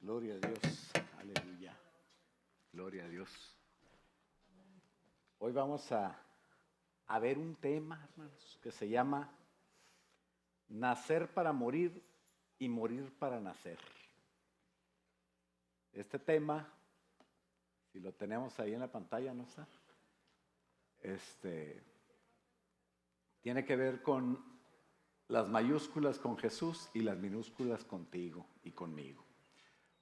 Gloria a Dios, aleluya, gloria a Dios. Hoy vamos a ver un tema, hermanos, que se llama nacer para morir y morir para nacer. Este tema, si lo tenemos ahí en la pantalla, ¿no está? Tiene que ver con las mayúsculas con Jesús y las minúsculas contigo y conmigo.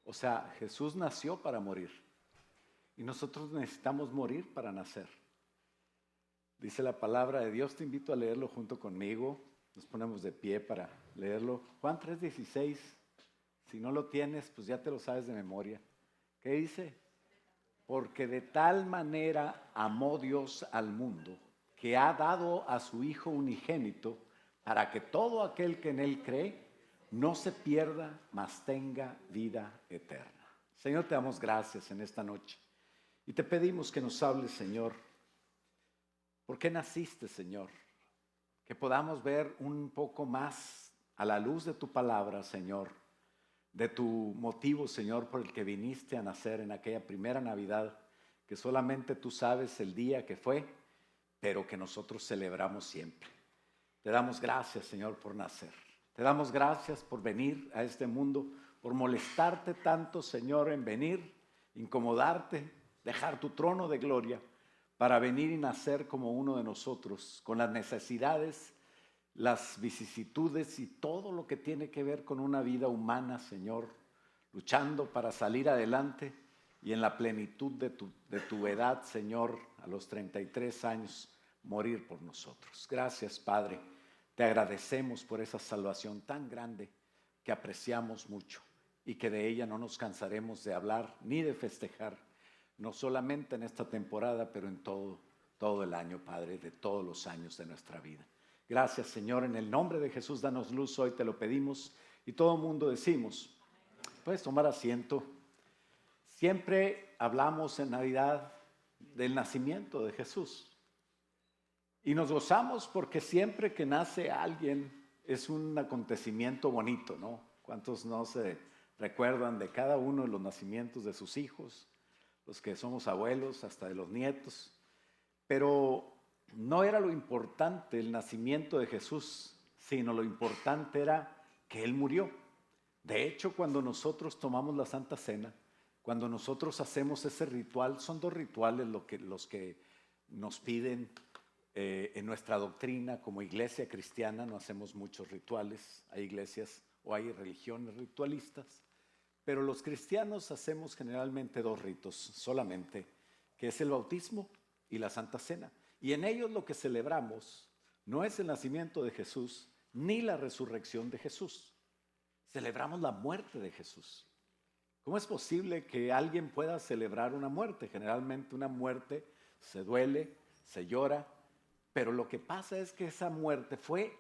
O sea, Jesús nació para morir y nosotros necesitamos morir para nacer. Dice la palabra de Dios, te invito a leerlo junto conmigo. Nos ponemos de pie para leerlo. Juan 3:16, si no lo tienes, pues ya te lo sabes de memoria. ¿Qué dice? Porque de tal manera amó Dios al mundo, que ha dado a su Hijo unigénito, para que todo aquel que en Él cree, no se pierda, mas tenga vida eterna. Señor, te damos gracias en esta noche. Y te pedimos que nos hables, Señor. ¿Por qué naciste, Señor? Que podamos ver un poco más a la luz de tu palabra, Señor, de tu motivo, Señor, por el que viniste a nacer en aquella primera Navidad, que solamente tú sabes el día que fue, pero que nosotros celebramos siempre. Te damos gracias, Señor, por nacer. Te damos gracias por venir a este mundo, por molestarte tanto, Señor, en venir, incomodarte, dejar tu trono de gloria para venir y nacer como uno de nosotros, con las necesidades, las vicisitudes y todo lo que tiene que ver con una vida humana, Señor, luchando para salir adelante y en la plenitud de tu edad, Señor, a los 33 años, morir por nosotros. Gracias, Padre. Te agradecemos por esa salvación tan grande que apreciamos mucho y que de ella no nos cansaremos de hablar ni de festejar, no solamente en esta temporada, pero en todo el año, Padre, de todos los años de nuestra vida. Gracias, Señor, en el nombre de Jesús, danos luz, hoy te lo pedimos y todo el mundo decimos, puedes tomar asiento. Siempre hablamos en Navidad del nacimiento de Jesús. Y nos gozamos porque siempre que nace alguien es un acontecimiento bonito, ¿no? ¿Cuántos no se recuerdan de cada uno de los nacimientos de sus hijos? Los que somos abuelos, hasta de los nietos. Pero no era lo importante el nacimiento de Jesús, sino lo importante era que Él murió. De hecho, cuando nosotros tomamos la Santa Cena, cuando nosotros hacemos ese ritual, son dos rituales los que nos piden. En nuestra doctrina como iglesia cristiana no hacemos muchos rituales, hay iglesias o hay religiones ritualistas, pero los cristianos hacemos generalmente dos ritos solamente, que es el bautismo y la Santa Cena. Y en ellos lo que celebramos no es el nacimiento de Jesús ni la resurrección de Jesús, celebramos la muerte de Jesús. ¿Cómo es posible que alguien pueda celebrar una muerte? Generalmente una muerte se duele, se llora, pero lo que pasa es que esa muerte fue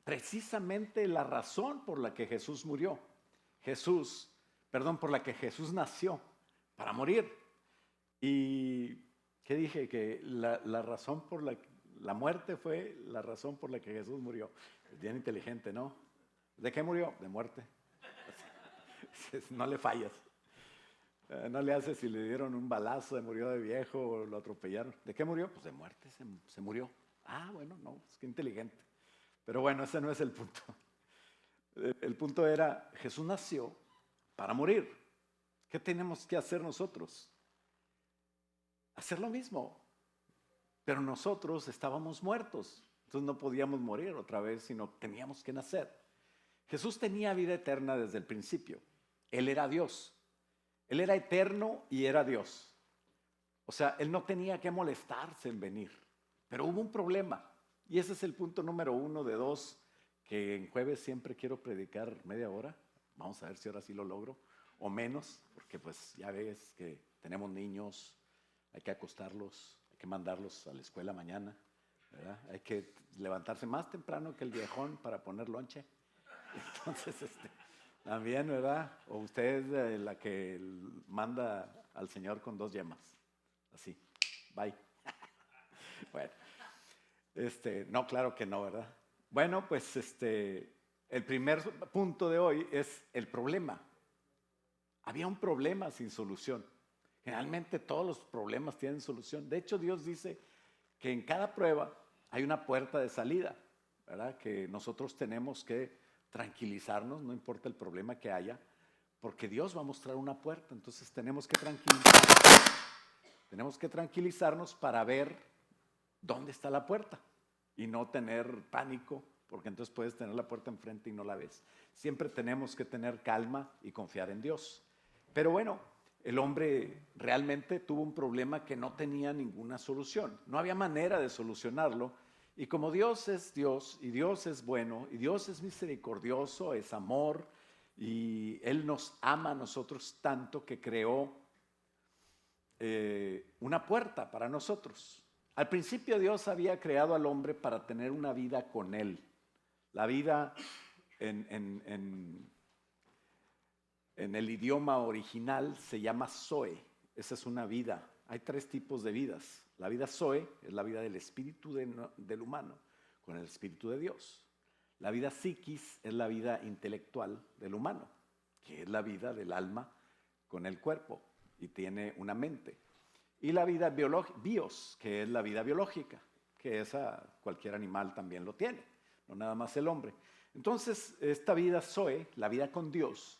precisamente la razón por la que Jesús murió. Por la que Jesús nació, para morir. ¿Y qué dije? Que la razón por la muerte fue la razón por la que Jesús murió. Bien inteligente, ¿no? ¿De qué murió? De muerte. No le fallas. No le hace si le dieron un balazo, se murió de viejo o lo atropellaron. ¿De qué murió? Pues de muerte, se murió. Ah, bueno, no, es que inteligente. Pero bueno, ese no es el punto. El punto era, Jesús nació para morir. ¿Qué tenemos que hacer nosotros? Hacer lo mismo. Pero nosotros estábamos muertos, entonces no podíamos morir otra vez, sino teníamos que nacer. Jesús tenía vida eterna desde el principio. Él era Dios. Él era eterno y era Dios. O sea, Él no tenía que molestarse en venir. Pero hubo un problema. Y ese es el punto número 1 de 2, que en jueves siempre quiero predicar media hora. Vamos a ver si ahora sí lo logro. O menos, porque pues ya ves que tenemos niños, hay que acostarlos, hay que mandarlos a la escuela mañana, ¿verdad? Hay que levantarse más temprano que el viejón para poner lonche. Entonces, también, ¿verdad? O usted es la que manda al Señor con 2 yemas. Así, bye. Bueno, no, claro que no, ¿verdad? Bueno, pues el primer punto de hoy es el problema. había un problema sin solución. Generalmente todos los problemas tienen solución. De hecho, Dios dice que en cada prueba hay una puerta de salida, ¿verdad? Que nosotros tenemos que tranquilizarnos, no importa el problema que haya, porque Dios va a mostrar una puerta. Entonces tenemos que tranquilizarnos. Tenemos que tranquilizarnos para ver dónde está la puerta y no tener pánico, porque entonces puedes tener la puerta enfrente y no la ves. Siempre tenemos que tener calma y confiar en Dios. Pero bueno, el hombre realmente tuvo un problema que no tenía ninguna solución. No había manera de solucionarlo. Y como Dios es Dios, y Dios es bueno, y Dios es misericordioso, es amor, y Él nos ama a nosotros tanto que creó una puerta para nosotros. Al principio Dios había creado al hombre para tener una vida con Él. La vida en el idioma original se llama Zoe. Esa es una vida. Hay 3 tipos de vidas. La vida Zoe es la vida del espíritu del humano con el espíritu de Dios. La vida Psiquis es la vida intelectual del humano, que es la vida del alma con el cuerpo y tiene una mente. Y la vida bios, que es la vida biológica, que esa cualquier animal también lo tiene, no nada más el hombre. Entonces, esta vida Zoe, la vida con Dios,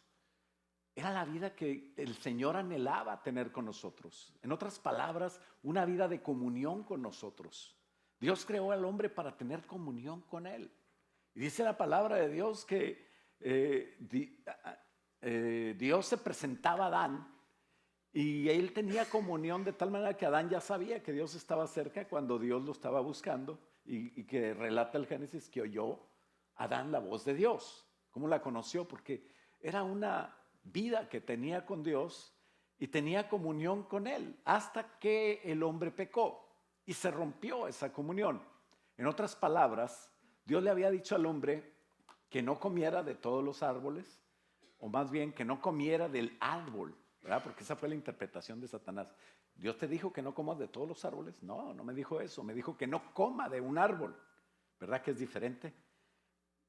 era la vida que el Señor anhelaba tener con nosotros. En otras palabras, una vida de comunión con nosotros. Dios creó al hombre para tener comunión con Él. Y dice la palabra de Dios que Dios se presentaba a Adán y él tenía comunión de tal manera que Adán ya sabía que Dios estaba cerca cuando Dios lo estaba buscando y que relata el Génesis que oyó Adán la voz de Dios. ¿Cómo la conoció? Porque era una vida que tenía con Dios y tenía comunión con Él hasta que el hombre pecó y se rompió esa comunión. En otras palabras, Dios le había dicho al hombre que no comiera de todos los árboles, o más bien que no comiera del árbol, ¿verdad? Porque esa fue la interpretación de Satanás. Dios te dijo que no comas de todos los árboles. No, no me dijo eso. Me dijo que no coma de un árbol. ¿Verdad que es diferente?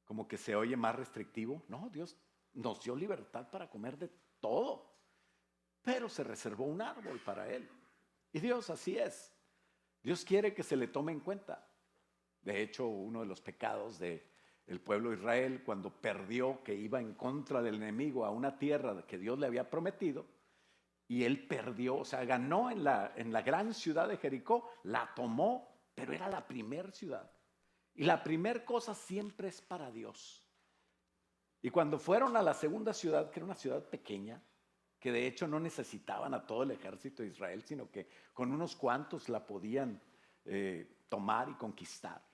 Como que se oye más restrictivo. No, Dios nos dio libertad para comer de todo, pero se reservó un árbol para él. Y Dios así es. Dios quiere que se le tome en cuenta. De hecho, uno de los pecados del pueblo de Israel, cuando perdió, que iba en contra del enemigo a una tierra que Dios le había prometido, y él perdió, o sea, ganó en la gran ciudad de Jericó, la tomó, pero era la primer ciudad. Y la primer cosa siempre es para Dios. Y cuando fueron a la segunda ciudad, que era una ciudad pequeña, que de hecho no necesitaban a todo el ejército de Israel, sino que con unos cuantos la podían tomar y conquistar.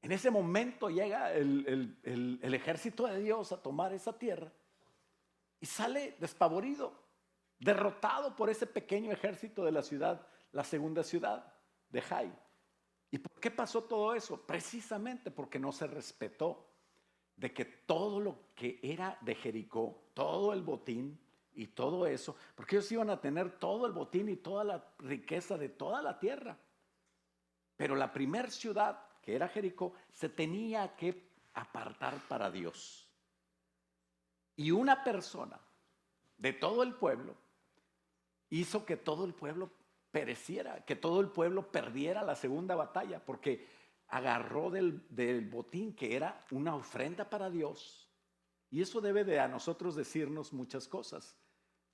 En ese momento llega el ejército de Dios a tomar esa tierra y sale despavorido, derrotado por ese pequeño ejército de la ciudad, la segunda ciudad de Jai. ¿Y por qué pasó todo eso? Precisamente porque no se respetó de que todo lo que era de Jericó, todo el botín y todo eso, porque ellos iban a tener todo el botín y toda la riqueza de toda la tierra. Pero la primer ciudad, que era Jericó, se tenía que apartar para Dios. Y una persona de todo el pueblo hizo que todo el pueblo pereciera, que todo el pueblo perdiera la segunda batalla, porque agarró del botín que era una ofrenda para Dios. Y eso debe de a nosotros decirnos muchas cosas.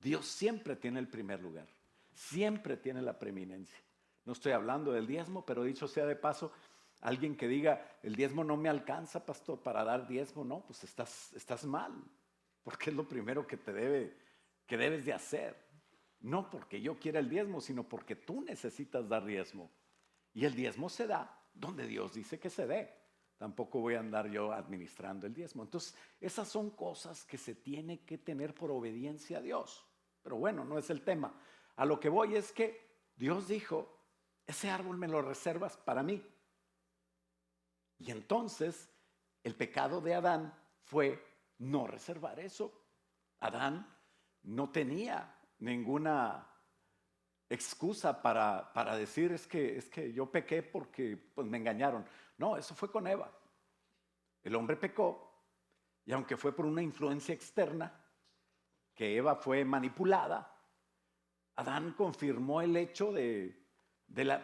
Dios siempre tiene el primer lugar, siempre tiene la preeminencia. No estoy hablando del diezmo, pero dicho sea de paso, alguien que diga, el diezmo no me alcanza, pastor, para dar diezmo, no, pues estás mal, porque es lo primero que debes de hacer. No porque yo quiera el diezmo, sino porque tú necesitas dar diezmo. Y el diezmo se da donde Dios dice que se dé. Tampoco voy a andar yo administrando el diezmo. Entonces, esas son cosas que se tiene que tener por obediencia a Dios. Pero bueno, no es el tema. A lo que voy es que Dios dijo, ese árbol me lo reservas para mí. Y entonces, el pecado de Adán fue no reservar eso. Adán no tenía ninguna excusa para decir es que yo pequé porque pues, me engañaron. No, eso fue con Eva. El hombre pecó y aunque fue por una influencia externa que Eva fue manipulada, Adán confirmó el hecho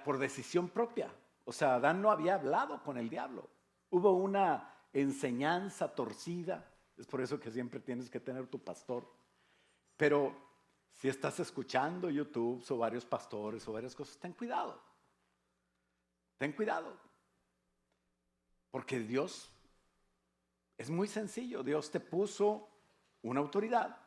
por decisión propia. O sea, Adán no había hablado con el diablo. Hubo una enseñanza torcida. Es por eso que siempre tienes que tener tu pastor. Pero si estás escuchando YouTube o varios pastores o varias cosas, ten cuidado. Ten cuidado. Porque Dios es muy sencillo. Dios te puso una autoridad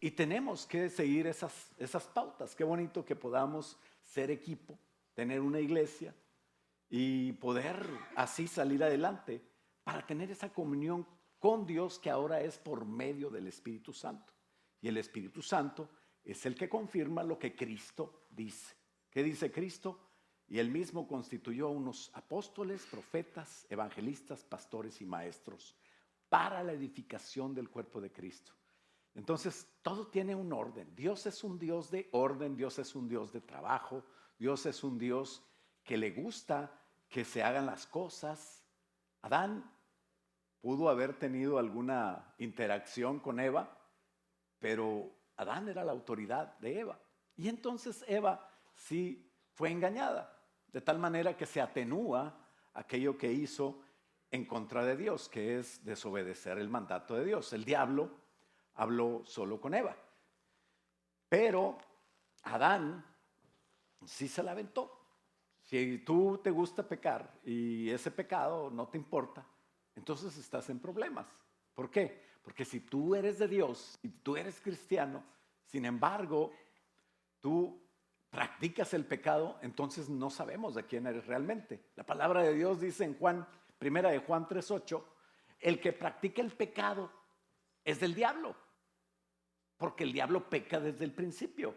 y tenemos que seguir esas pautas. Qué bonito que podamos ser equipo, tener una iglesia y poder así salir adelante para tener esa comunión con Dios que ahora es por medio del Espíritu Santo. Y el Espíritu Santo es el que confirma lo que Cristo dice. ¿Qué dice Cristo? Y él mismo constituyó a unos apóstoles, profetas, evangelistas, pastores y maestros para la edificación del cuerpo de Cristo. Entonces, todo tiene un orden. Dios es un Dios de orden, Dios es un Dios de trabajo, Dios es un Dios que le gusta que se hagan las cosas. Adán pudo haber tenido alguna interacción con Eva, pero Adán era la autoridad de Eva. Y entonces Eva sí fue engañada, de tal manera que se atenúa aquello que hizo en contra de Dios, que es desobedecer el mandato de Dios. El diablo habló solo con Eva, pero Adán sí se la aventó. Si tú te gusta pecar y ese pecado no te importa, entonces estás en problemas. ¿Por qué? Porque si tú eres de Dios y tú eres cristiano, sin embargo, tú practicas el pecado, entonces no sabemos de quién eres realmente. La palabra de Dios dice en primera de Juan 3:8, el que practica el pecado es del diablo, porque el diablo peca desde el principio.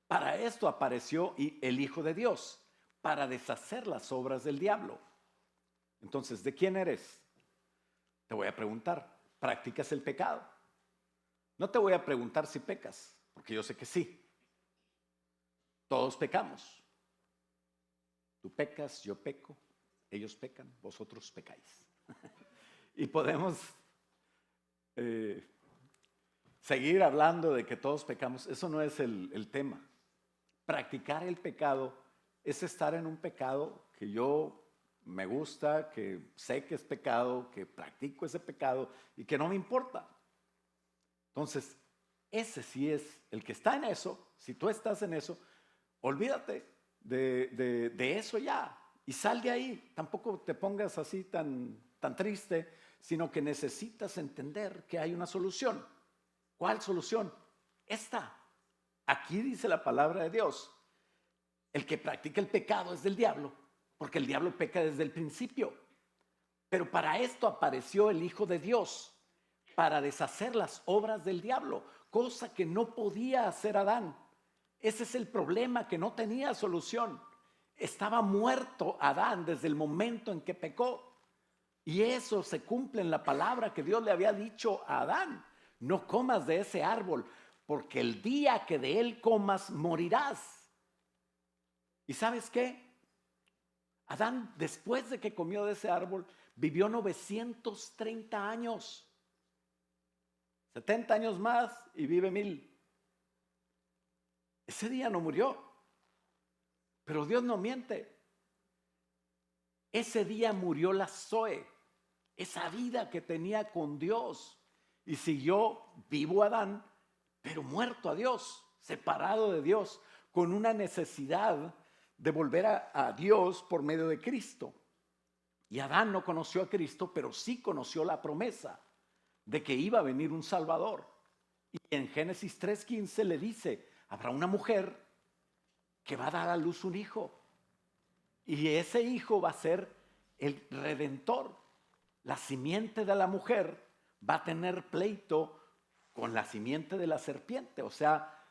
Para esto apareció el Hijo de Dios, para deshacer las obras del diablo. Entonces, ¿de quién eres? Te voy a preguntar, ¿practicas el pecado? No te voy a preguntar si pecas, porque yo sé que sí. Todos pecamos. Tú pecas, yo peco, ellos pecan, vosotros pecáis. Y podemos seguir hablando de que todos pecamos. Eso no es el tema. Practicar el pecado es estar en un pecado que yo me gusta, que sé que es pecado, que practico ese pecado y que no me importa. Entonces, ese sí es el que está en eso. Si tú estás en eso, olvídate de eso ya y sal de ahí. Tampoco te pongas así tan triste, sino que necesitas entender que hay una solución. ¿Cuál solución? Esta. Aquí dice la palabra de Dios. El que practica el pecado es del diablo, porque el diablo peca desde el principio. Pero para esto apareció el Hijo de Dios, para deshacer las obras del diablo, cosa que no podía hacer Adán. Ese es el problema, que no tenía solución. Estaba muerto Adán desde el momento en que pecó. Y eso se cumple en la palabra que Dios le había dicho a Adán. No comas de ese árbol, porque el día que de él comas, morirás. ¿Y sabes qué? Adán, después de que comió de ese árbol, vivió 930 años. 70 años más y vive 1000. Ese día no murió. Pero Dios no miente. Ese día murió la Zoe, esa vida que tenía con Dios. Y siguió vivo Adán, pero muerto a Dios, separado de Dios, con una necesidad de volver a Dios por medio de Cristo. Y Adán no conoció a Cristo, pero sí conoció la promesa de que iba a venir un Salvador. Y en Génesis 3:15 le dice, habrá una mujer que va a dar a luz un hijo. Y ese hijo va a ser el Redentor. La simiente de la mujer va a tener pleito con la simiente de la serpiente. O sea,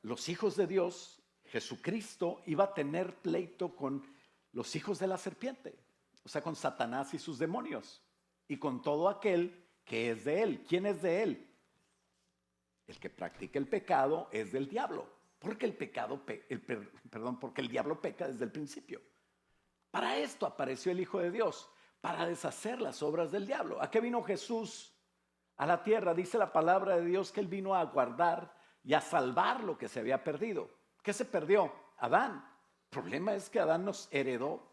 los hijos de Dios, Jesucristo, iba a tener pleito con los hijos de la serpiente. O sea, con Satanás y sus demonios. Y con todo aquel que es de él. ¿Quién es de él? El que practica el pecado es del diablo. Porque porque el diablo peca desde el principio. Para esto apareció el Hijo de Dios, para deshacer las obras del diablo. ¿A qué vino Jesús? a la tierra. Dice la palabra de Dios que Él vino a guardar y a salvar lo que se había perdido. ¿Qué se perdió? Adán. El problema es que Adán nos heredó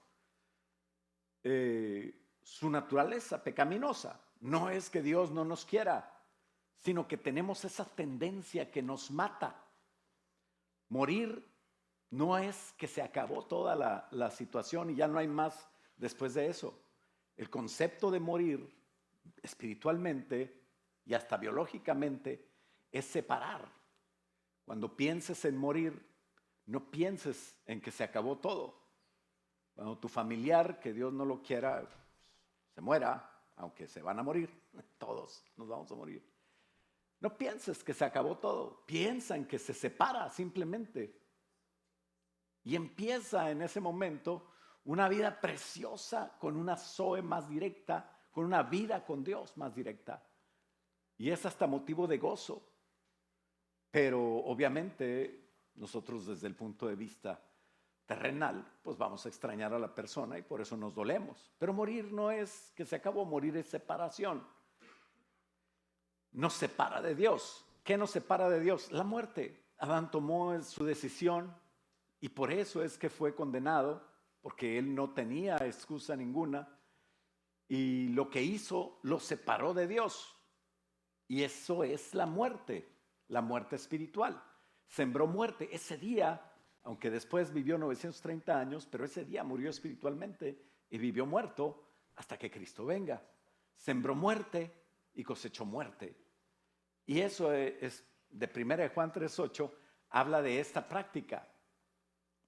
su naturaleza pecaminosa. No es que Dios no nos quiera, sino que tenemos esa tendencia que nos mata. Morir no es que se acabó toda la situación y ya no hay más después de eso. El concepto de morir espiritualmente y hasta biológicamente es separar. Cuando pienses en morir, no pienses en que se acabó todo. Cuando tu familiar, que Dios no lo quiera, se muera, aunque se van a morir, todos nos vamos a morir. No pienses que se acabó todo, piensa en que se separa simplemente. Y empieza en ese momento una vida preciosa con una Zoe más directa, con una vida con Dios más directa. Y es hasta motivo de gozo. Pero obviamente nosotros desde el punto de vista terrenal, pues vamos a extrañar a la persona y por eso nos dolemos. Pero morir no es que se acabó, morir es separación. Nos separa de Dios. ¿Qué nos separa de Dios? La muerte. Adán tomó su decisión y por eso es que fue condenado, porque él no tenía excusa ninguna y lo que hizo lo separó de Dios. Y eso es la muerte espiritual. Sembró muerte ese día, aunque después vivió 930 años, pero ese día murió espiritualmente y vivió muerto hasta que Cristo venga. Sembró muerte y cosechó muerte. Y eso es de 1 Juan 3:8, habla de esta práctica.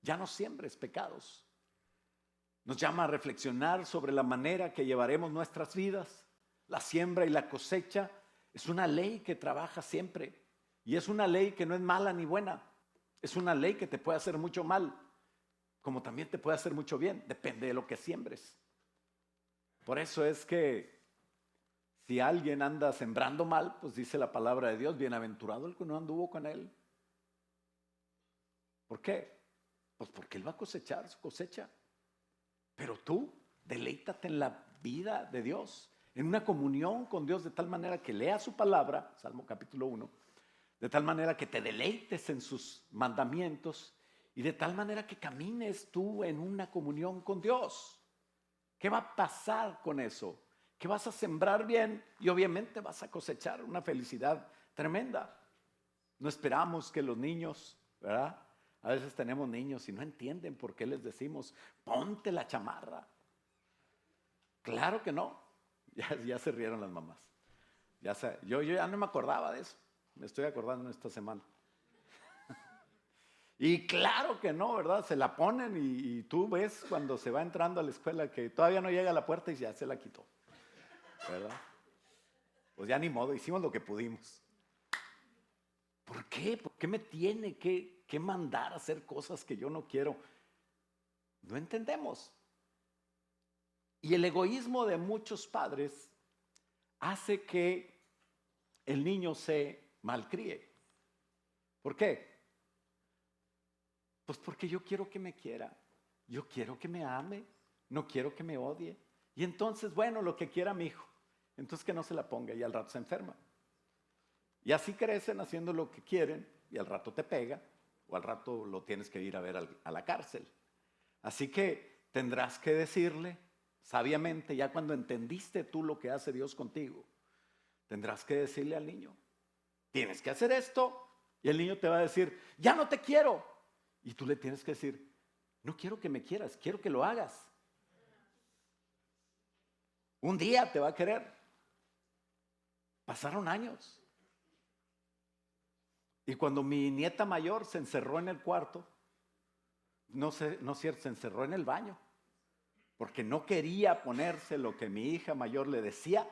Ya no siembres pecados. Nos llama a reflexionar sobre la manera que llevaremos nuestras vidas. La siembra y la cosecha es una ley que trabaja siempre. Y es una ley que no es mala ni buena. Es una ley que te puede hacer mucho mal, como también te puede hacer mucho bien. Depende de lo que siembres. Por eso es que si alguien anda sembrando mal, pues dice la palabra de Dios, bienaventurado el que no anduvo con él. ¿Por qué? Pues porque él va a cosechar su cosecha. Pero tú, deleítate en la vida de Dios, en una comunión con Dios de tal manera que leas su palabra, Salmo capítulo 1, de tal manera que te deleites en sus mandamientos y de tal manera que camines tú en una comunión con Dios. ¿Qué va a pasar con eso? Que vas a sembrar bien y obviamente vas a cosechar una felicidad tremenda. No esperamos que los niños, ¿verdad? A veces tenemos niños y no entienden por qué les decimos, ponte la chamarra. Claro que no. Ya se rieron las mamás. Yo ya no me acordaba de eso. Me estoy acordando en esta semana. Y claro que no, ¿verdad? Se la ponen y tú ves cuando se va entrando a la escuela que todavía no llega a la puerta y ya se la quitó, ¿verdad? Pues ya ni modo, hicimos lo que pudimos. ¿Por qué? ¿Por qué me tiene que mandar a hacer cosas que yo no quiero? No entendemos. Y el egoísmo de muchos padres hace que el niño se malcríe. ¿Por qué? Pues porque yo quiero que me quiera, yo quiero que me ame, no quiero que me odie. Y entonces, bueno, lo que quiera mi hijo, entonces que no se la ponga y al rato se enferma. Y así crecen haciendo lo que quieren y al rato te pega o al rato lo tienes que ir a ver a la cárcel. Así que tendrás que decirle sabiamente, ya cuando entendiste tú lo que hace Dios contigo, tendrás que decirle al niño, tienes que hacer esto, y el niño te va a decir, ya no te quiero. Y tú le tienes que decir, no quiero que me quieras, quiero que lo hagas. Un día te va a querer. Pasaron años. Y cuando mi nieta mayor se encerró en el cuarto, no es cierto, se encerró en el baño, porque no quería ponerse lo que mi hija mayor le decía.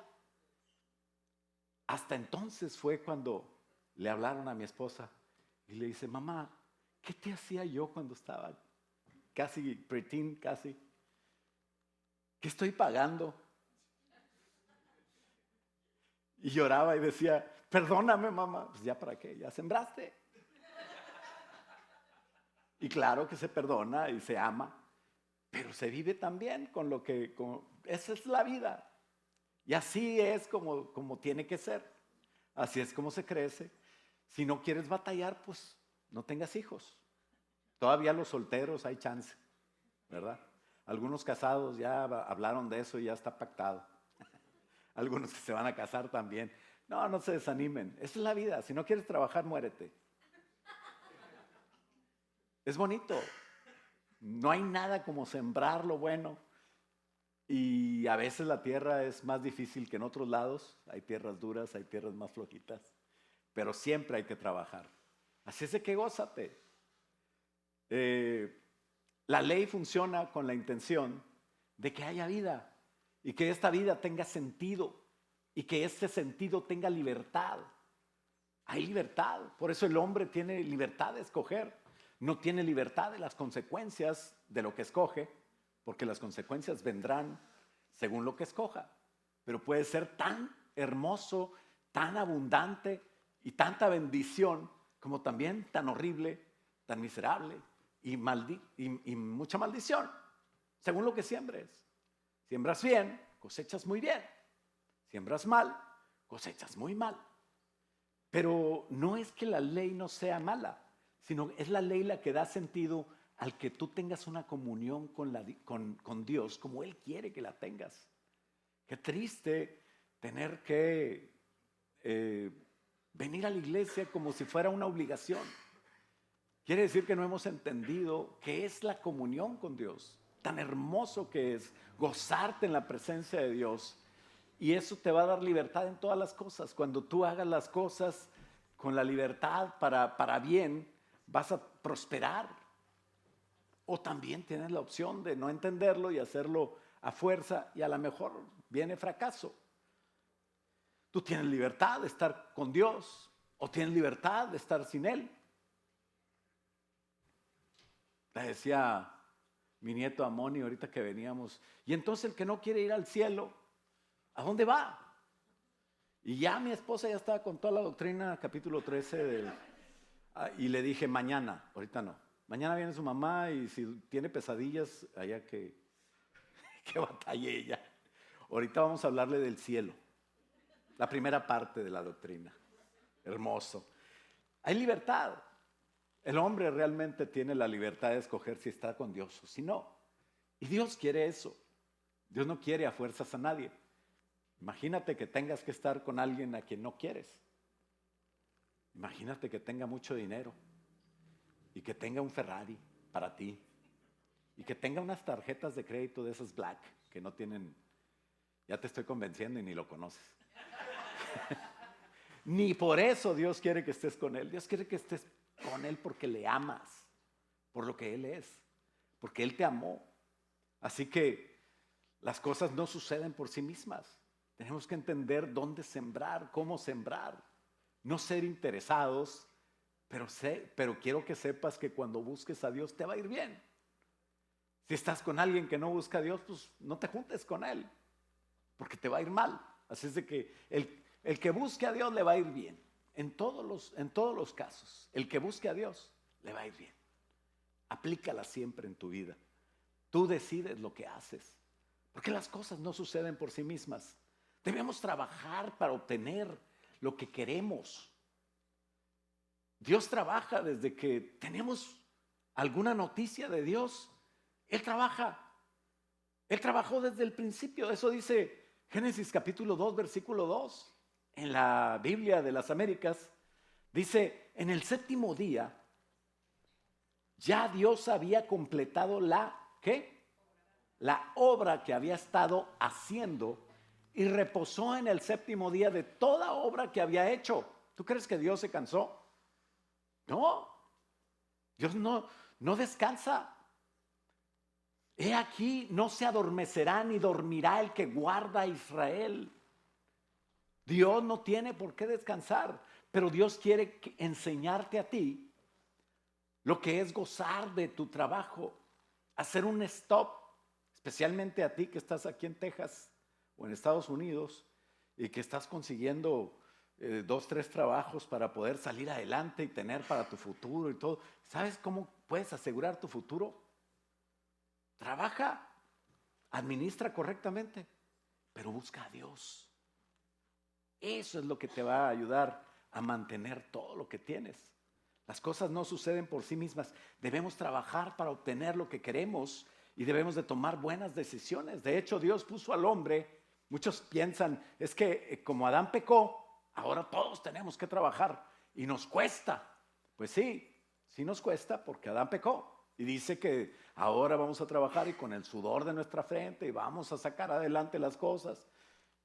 Hasta entonces fue cuando le hablaron a mi esposa y le dice, mamá, ¿qué te hacía yo cuando estaba casi preteen, casi? ¿Qué estoy pagando? Y lloraba y decía, perdóname, mamá. Pues ya para qué, ya sembraste. Y claro que se perdona y se ama, pero se vive también esa es la vida. Y así es como tiene que ser. Así es como se crece. Si no quieres batallar, pues no tengas hijos. Todavía los solteros hay chance, ¿verdad? Algunos casados ya hablaron de eso y ya está pactado. Algunos que se van a casar también. No, no se desanimen. Esa es la vida. Si no quieres trabajar, muérete. Es bonito. No hay nada como sembrar lo bueno. Y a veces la tierra es más difícil que en otros lados. Hay tierras duras, hay tierras más flojitas. Pero siempre hay que trabajar. Así es de que gózate. La ley funciona con la intención de que haya vida y que esta vida tenga sentido y que este sentido tenga libertad. Hay libertad, por eso el hombre tiene libertad de escoger, no tiene libertad de las consecuencias de lo que escoge, porque las consecuencias vendrán según lo que escoja, pero puede ser tan hermoso, tan abundante y tanta bendición como también tan horrible, tan miserable y mucha maldición, según lo que siembres. Siembras bien, cosechas muy bien. Siembras mal, cosechas muy mal. Pero no es que la ley no sea mala, sino es la ley la que da sentido al que tú tengas una comunión con Dios como Él quiere que la tengas. Qué triste tener que venir a la iglesia como si fuera una obligación. Quiere decir que no hemos entendido qué es la comunión con Dios. Tan hermoso que es gozarte en la presencia de Dios. Y eso te va a dar libertad en todas las cosas. Cuando tú hagas las cosas con la libertad para bien, vas a prosperar. O también tienes la opción de no entenderlo y hacerlo a fuerza y a lo mejor viene fracaso. Tú tienes libertad de estar con Dios o tienes libertad de estar sin Él. Le decía mi nieto Amoni ahorita que veníamos, y entonces el que no quiere ir al cielo, ¿a dónde va? Y ya mi esposa ya estaba con toda la doctrina, capítulo 13, y le dije mañana, ahorita no. Mañana viene su mamá y si tiene pesadillas, allá que batalle ella. Ahorita vamos a hablarle del cielo, la primera parte de la doctrina. Hermoso. Hay libertad. El hombre realmente tiene la libertad de escoger si está con Dios o si no. Y Dios quiere eso. Dios no quiere a fuerzas a nadie. Imagínate que tengas que estar con alguien a quien no quieres. Imagínate que tenga mucho dinero y que tenga un Ferrari para ti y que tenga unas tarjetas de crédito de esas black que no tienen, ya te estoy convenciendo y ni lo conoces. Ni por eso Dios quiere que estés con Él. Dios quiere que estés con Él porque le amas, por lo que Él es, porque Él te amó. Así que las cosas no suceden por sí mismas. Tenemos que entender dónde sembrar, cómo sembrar. No ser interesados, pero quiero que sepas que cuando busques a Dios te va a ir bien. Si estás con alguien que no busca a Dios, pues no te juntes con él, porque te va a ir mal. Así es de que el que busque a Dios le va a ir bien. En todos los casos, el que busque a Dios le va a ir bien. Aplícala siempre en tu vida. Tú decides lo que haces, porque las cosas no suceden por sí mismas. Debemos trabajar para obtener lo que queremos. Dios trabaja desde que tenemos alguna noticia de Dios. Él trabaja. Él trabajó desde el principio. Eso dice Génesis capítulo 2, versículo 2. En la Biblia de las Américas dice, en el séptimo día ya Dios había completado ¿qué? La obra que había estado haciendo y reposó en el séptimo día de toda obra que había hecho. ¿Tú crees que Dios se cansó? No, Dios no descansa. He aquí, no se adormecerá ni dormirá el que guarda a Israel. Dios no tiene por qué descansar, pero Dios quiere enseñarte a ti lo que es gozar de tu trabajo, hacer un stop, especialmente a ti que estás aquí en Texas o en Estados Unidos y que estás consiguiendo 2, 3 trabajos para poder salir adelante y tener para tu futuro y todo. ¿Sabes cómo puedes asegurar tu futuro? Trabaja, administra correctamente, pero busca a Dios. Eso es lo que te va a ayudar a mantener todo lo que tienes. Las cosas no suceden por sí mismas. Debemos trabajar para obtener lo que queremos y debemos de tomar buenas decisiones. De hecho, Dios puso al hombre, muchos piensan, es que como Adán pecó, ahora todos tenemos que trabajar y nos cuesta. Pues sí, sí nos cuesta porque Adán pecó. Y dice que ahora vamos a trabajar y con el sudor de nuestra frente y vamos a sacar adelante las cosas.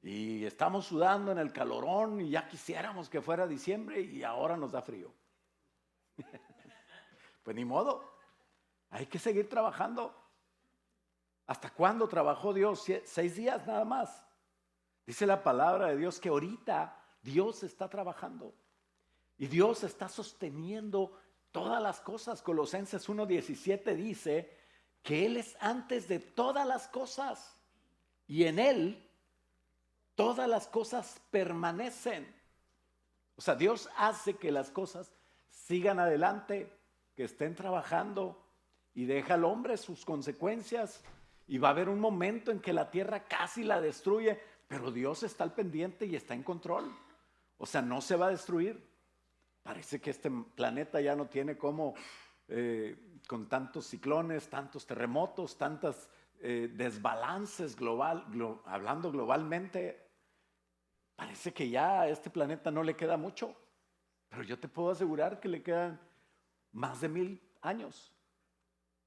Y estamos sudando en el calorón y ya quisiéramos que fuera diciembre y ahora nos da frío. Pues ni modo, hay que seguir trabajando. ¿Hasta cuándo trabajó Dios? 6 días nada más. Dice la palabra de Dios que ahorita Dios está trabajando y Dios está sosteniendo todas las cosas. Colosenses 1:17 dice que Él es antes de todas las cosas y en Él todas las cosas permanecen. O sea, Dios hace que las cosas sigan adelante, que estén trabajando y deja al hombre sus consecuencias. Y va a haber un momento en que la tierra casi la destruye, pero Dios está al pendiente y está en control. O sea, no se va a destruir. Parece que este planeta ya no tiene cómo, con tantos ciclones, tantos terremotos, tantos desbalances hablando globalmente. Parece que ya a este planeta no le queda mucho, pero yo te puedo asegurar que le quedan más de 1000 años,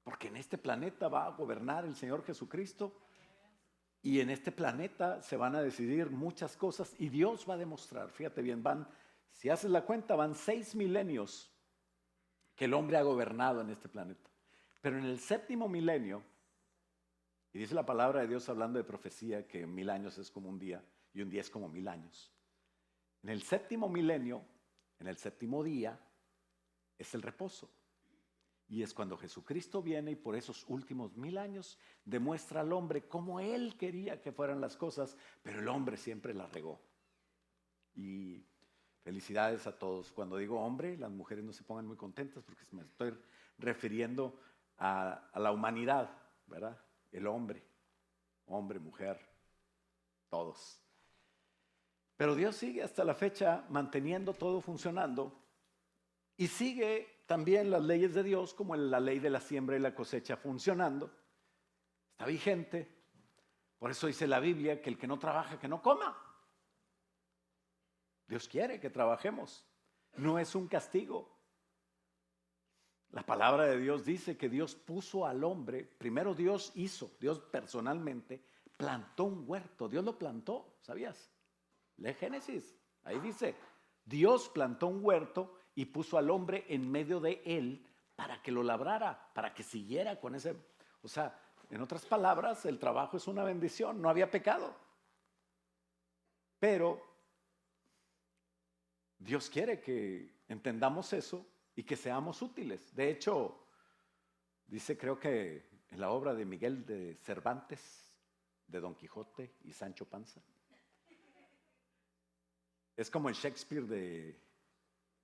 porque en este planeta va a gobernar el Señor Jesucristo y en este planeta se van a decidir muchas cosas y Dios va a demostrar, fíjate bien, si haces la cuenta, van 6 milenios que el hombre ha gobernado en este planeta, pero en el 7º milenio, y dice la palabra de Dios hablando de profecía que 1000 años es como un día y un día es como 1000 años. En el 7º milenio, en el 7º día, es el reposo. Y es cuando Jesucristo viene y por esos últimos 1000 años demuestra al hombre cómo Él quería que fueran las cosas, pero el hombre siempre las regó. Y felicidades a todos. Cuando digo hombre, las mujeres no se pongan muy contentas porque me estoy refiriendo a la humanidad, ¿verdad? El hombre, mujer, todos. Pero Dios sigue hasta la fecha manteniendo todo funcionando y sigue también las leyes de Dios, como la ley de la siembra y la cosecha funcionando. Está vigente. Por eso dice la Biblia que el que no trabaja, que no coma. Dios quiere que trabajemos. No es un castigo. La palabra de Dios dice que Dios puso al hombre, primero Dios personalmente, plantó un huerto. Dios lo plantó, ¿sabías? Lee Génesis, ahí dice, Dios plantó un huerto y puso al hombre en medio de él para que lo labrara, para que siguiera con ese, o sea, en otras palabras, el trabajo es una bendición, no había pecado. Pero Dios quiere que entendamos eso y que seamos útiles. De hecho, dice, creo que en la obra de Miguel de Cervantes, de Don Quijote y Sancho Panza, es como el Shakespeare de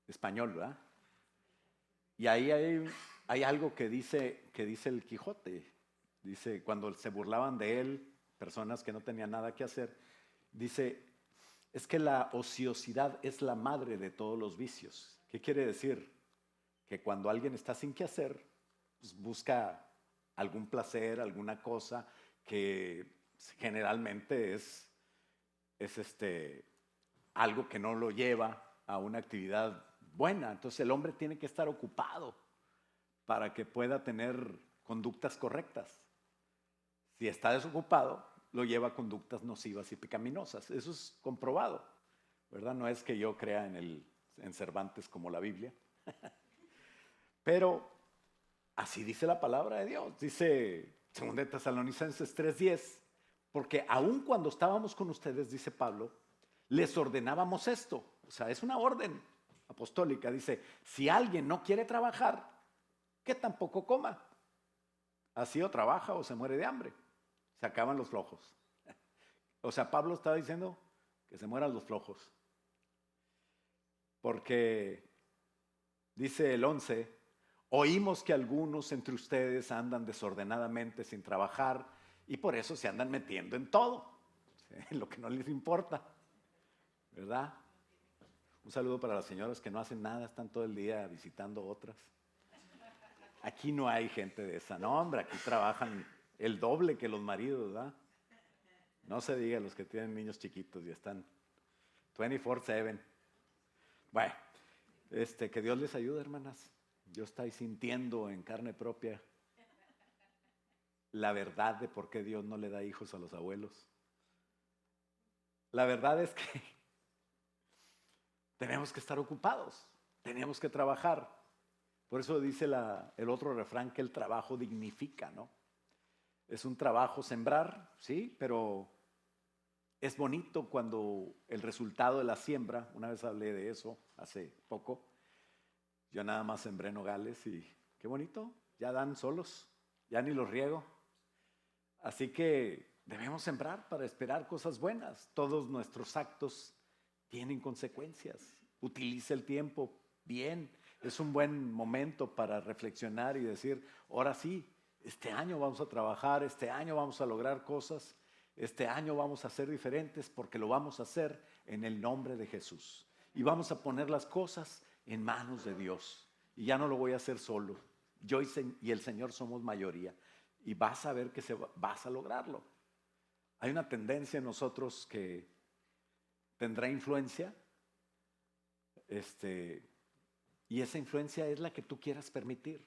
español, ¿verdad? Y ahí hay algo que dice el Quijote. Dice, cuando se burlaban de él, personas que no tenían nada que hacer, dice, es que la ociosidad es la madre de todos los vicios. ¿Qué quiere decir? Que cuando alguien está sin qué hacer, pues busca algún placer, alguna cosa que generalmente es algo que no lo lleva a una actividad buena. Entonces el hombre tiene que estar ocupado para que pueda tener conductas correctas. Si está desocupado, lo lleva a conductas nocivas y pecaminosas. Eso es comprobado, ¿verdad? No es que yo crea en Cervantes como la Biblia. Pero así dice la palabra de Dios. Dice 2 Tesalonicenses 3:10, porque aun cuando estábamos con ustedes, dice Pablo, les ordenábamos esto. O sea, es una orden apostólica. Dice, si alguien no quiere trabajar, que tampoco coma. Así o trabaja o se muere de hambre. Se acaban los flojos. O sea, Pablo estaba diciendo que se mueran los flojos. Porque dice el 11, oímos que algunos entre ustedes andan desordenadamente sin trabajar y por eso se andan metiendo en todo, en lo que no les importa. ¿verdad? Un saludo para las señoras que no hacen nada, están todo el día visitando otras. Aquí no hay gente de esa, no, hombre, aquí trabajan el doble que los maridos, ¿verdad? No se diga los que tienen niños chiquitos y están 24/7. Bueno, que Dios les ayude, hermanas. Yo estoy sintiendo en carne propia la verdad de por qué Dios no le da hijos a los abuelos. La verdad es que tenemos que estar ocupados, tenemos que trabajar. Por eso dice el otro refrán que el trabajo dignifica, ¿no? Es un trabajo sembrar, sí, pero es bonito cuando el resultado de la siembra, una vez hablé de eso hace poco, yo nada más sembré nogales y qué bonito, ya dan solos, ya ni los riego. Así que debemos sembrar para esperar cosas buenas. Todos nuestros actos tienen consecuencias. Utiliza el tiempo bien. Es un buen momento para reflexionar y decir, ahora sí, este año vamos a trabajar, este año vamos a lograr cosas, este año vamos a ser diferentes porque lo vamos a hacer en el nombre de Jesús. Y vamos a poner las cosas en manos de Dios. Y ya no lo voy a hacer solo. Yo y el Señor somos mayoría. Y vas a ver que vas a lograrlo. Hay una tendencia en nosotros que tendrá influencia, y esa influencia es la que tú quieras permitir.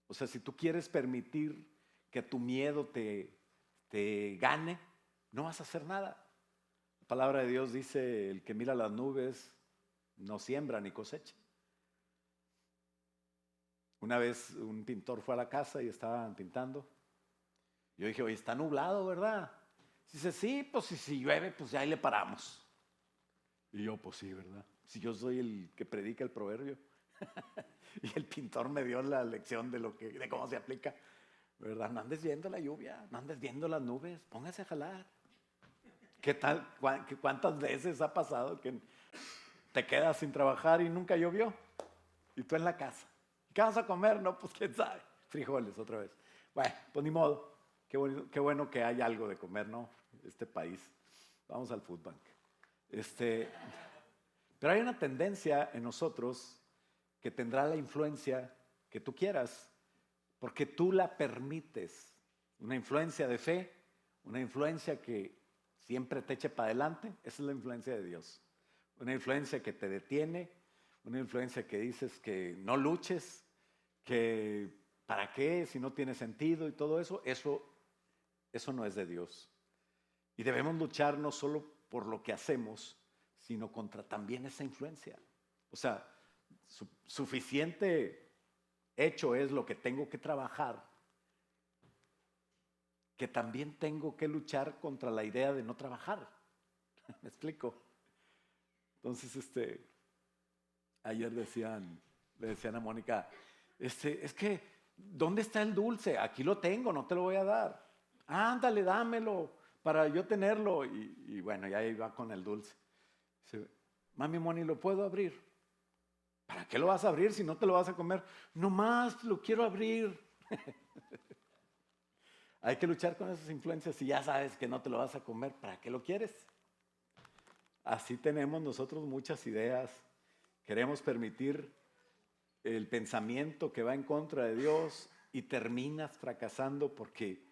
O sea, si tú quieres permitir que tu miedo te gane, no vas a hacer nada. La palabra de Dios dice, el que mira las nubes no siembra ni cosecha. Una vez un pintor fue a la casa y estaban pintando. Yo dije, oye, está nublado, ¿verdad? Dice, sí, pues si llueve, pues ya ahí le paramos. Y yo, pues sí, ¿verdad? Si yo soy el que predica el proverbio. Y el pintor me dio la lección de cómo se aplica. ¿Verdad? No andes viendo la lluvia, no andes viendo las nubes, póngase a jalar. ¿Qué tal? ¿Cuántas veces ha pasado que te quedas sin trabajar y nunca llovió? Y tú en la casa. ¿Qué vas a comer? No, pues quién sabe. Frijoles otra vez. Bueno, pues ni modo. Qué bueno que hay algo de comer, ¿no? Este país. Vamos al food bank. Pero hay una tendencia en nosotros que tendrá la influencia que tú quieras, porque tú la permites. Una influencia de fe, una influencia que siempre te eche para adelante, esa es la influencia de Dios. Una influencia que te detiene, una influencia que dices que no luches, que para qué si no tiene sentido y todo eso, eso no es de Dios. Y debemos luchar no solo por lo que hacemos, sino contra también esa influencia. O sea, suficiente hecho es lo que tengo que trabajar, que también tengo que luchar contra la idea de no trabajar. ¿Me explico? Entonces, ayer le decían a Mónica, es que, ¿dónde está el dulce? Aquí lo tengo, no te lo voy a dar. Ándale, dámelo para yo tenerlo. Y bueno, ya iba con el dulce. Dice, mami, Moni, ¿lo puedo abrir? ¿Para qué lo vas a abrir si no te lo vas a comer? Nomás lo quiero abrir. Hay que luchar con esas influencias. Si ya sabes que no te lo vas a comer, ¿para qué lo quieres? Así tenemos nosotros muchas ideas. Queremos permitir el pensamiento que va en contra de Dios y terminas fracasando porque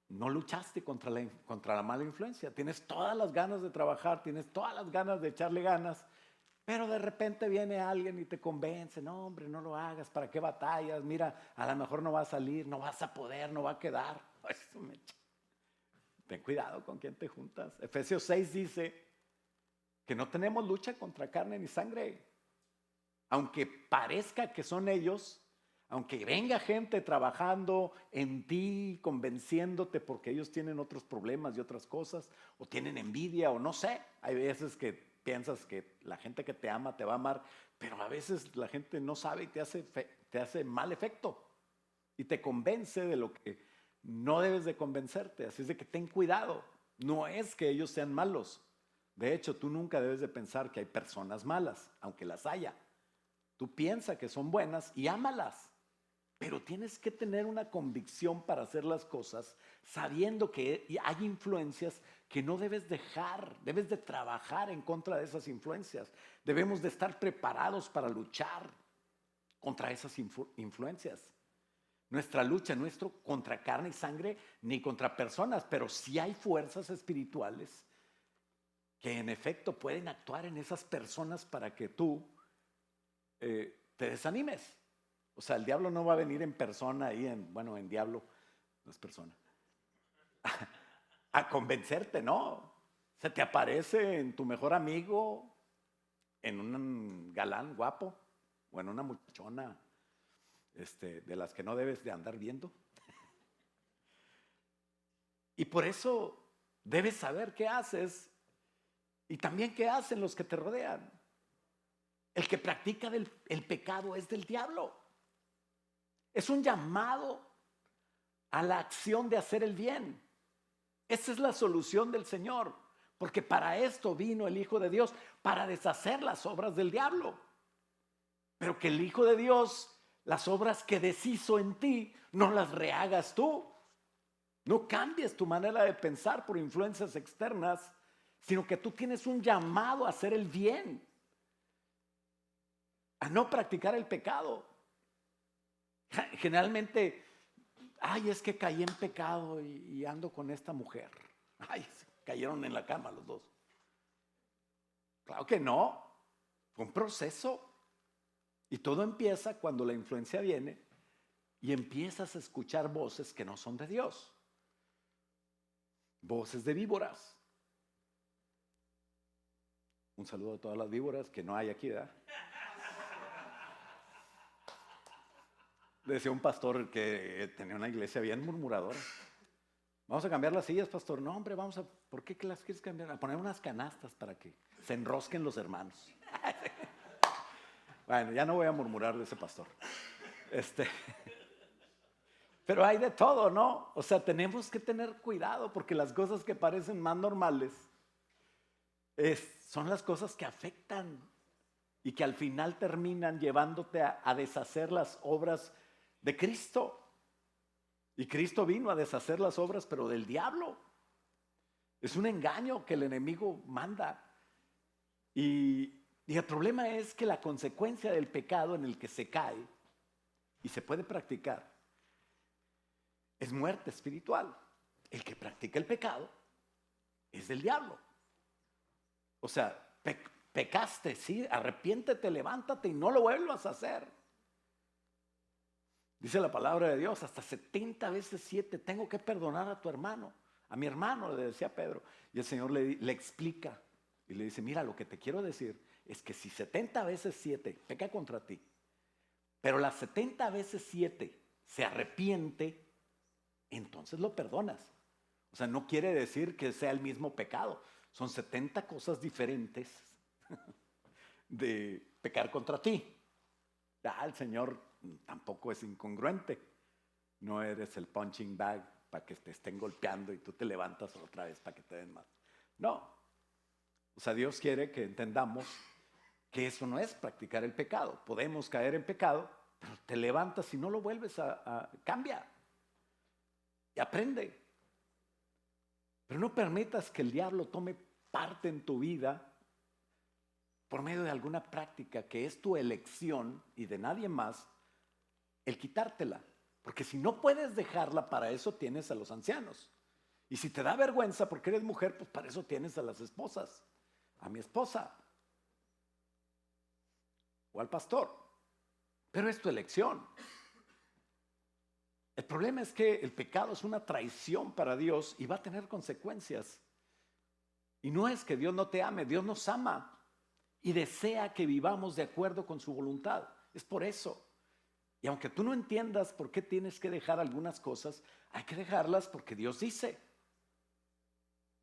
no luchaste contra la mala influencia. Tienes todas las ganas de trabajar, tienes todas las ganas de echarle ganas, pero de repente viene alguien y te convence, no hombre, no lo hagas, ¿para qué batallas? Mira, a lo mejor no va a salir, no vas a poder, no va a quedar. Ten cuidado con quién te juntas. Efesios 6 dice que no tenemos lucha contra carne ni sangre. Aunque parezca que son ellos, aunque venga gente trabajando en ti, convenciéndote porque ellos tienen otros problemas y otras cosas, o tienen envidia, o no sé, hay veces que piensas que la gente que te ama te va a amar, pero a veces la gente no sabe y te hace mal efecto y te convence de lo que no debes de convencerte. Así es de que ten cuidado, no es que ellos sean malos. De hecho, tú nunca debes de pensar que hay personas malas, aunque las haya. Tú piensas que son buenas y ámalas. Pero tienes que tener una convicción para hacer las cosas, sabiendo que hay influencias que no debes dejar, debes de trabajar en contra de esas influencias. Debemos de estar preparados para luchar contra esas influencias. Nuestra lucha no es contra carne y sangre ni contra personas, pero sí hay fuerzas espirituales que en efecto pueden actuar en esas personas para que tú te desanimes. O sea, el diablo no va a venir en persona ahí, en diablo, no es persona, a convencerte, no. Se te aparece en tu mejor amigo, en un galán guapo o en una muchachona de las que no debes de andar viendo. Y por eso debes saber qué haces y también qué hacen los que te rodean. El que practica el pecado es del diablo. Es un llamado a la acción de hacer el bien. Esa es la solución del Señor, porque para esto vino el Hijo de Dios, para deshacer las obras del diablo. Pero que el Hijo de Dios, las obras que deshizo en ti, no las rehagas tú. No cambies tu manera de pensar por influencias externas, sino que tú tienes un llamado a hacer el bien, a no practicar el pecado. Generalmente, ay, es que caí en pecado y ando con esta mujer. Ay, cayeron en la cama los dos. Claro que no, fue un proceso. Y todo empieza cuando la influencia viene y empiezas a escuchar voces que no son de Dios. Voces de víboras. Un saludo a todas las víboras que no hay aquí, ¿verdad? Decía un pastor que tenía una iglesia bien murmuradora. Vamos a cambiar las sillas, pastor. No, hombre, ¿por qué las quieres cambiar? A poner unas canastas para que se enrosquen los hermanos. Bueno, ya no voy a murmurar de ese pastor. Pero hay de todo, ¿no? O sea, tenemos que tener cuidado porque las cosas que parecen más normales son las cosas que afectan y que al final terminan llevándote a deshacer las obras de Cristo. Y Cristo vino a deshacer las obras, pero del diablo. Es un engaño que el enemigo manda. Y el problema es que la consecuencia del pecado en el que se cae y se puede practicar es muerte espiritual. El que practica el pecado es del diablo. O sea, pecaste, sí, arrepiéntete, levántate y no lo vuelvas a hacer. Dice la palabra de Dios, hasta 70 veces 7 tengo que perdonar a tu hermano. A mi hermano, le decía Pedro. Y el Señor le explica y le dice, mira, lo que te quiero decir es que si 70 veces 7 peca contra ti, pero las 70 veces 7 se arrepiente, entonces lo perdonas. O sea, no quiere decir que sea el mismo pecado. Son 70 cosas diferentes de pecar contra ti. El Señor tampoco es incongruente. No eres el punching bag para que te estén golpeando y tú te levantas otra vez para que te den más. No. O sea, Dios quiere que entendamos que eso no es practicar el pecado. Podemos caer en pecado, pero te levantas y no lo vuelves cambia. Y aprende. Pero no permitas que el diablo tome parte en tu vida por medio de alguna práctica que es tu elección y de nadie más, el quitártela. Porque si no puedes dejarla, para eso tienes a los ancianos. Y si te da vergüenza porque eres mujer, pues para eso tienes a las esposas. A mi esposa. O al pastor. Pero es tu elección. El problema es que el pecado es una traición para Dios y va a tener consecuencias. Y no es que Dios no te ame, Dios nos ama y desea que vivamos de acuerdo con su voluntad. Es por eso. Y aunque tú no entiendas por qué tienes que dejar algunas cosas, hay que dejarlas porque Dios dice.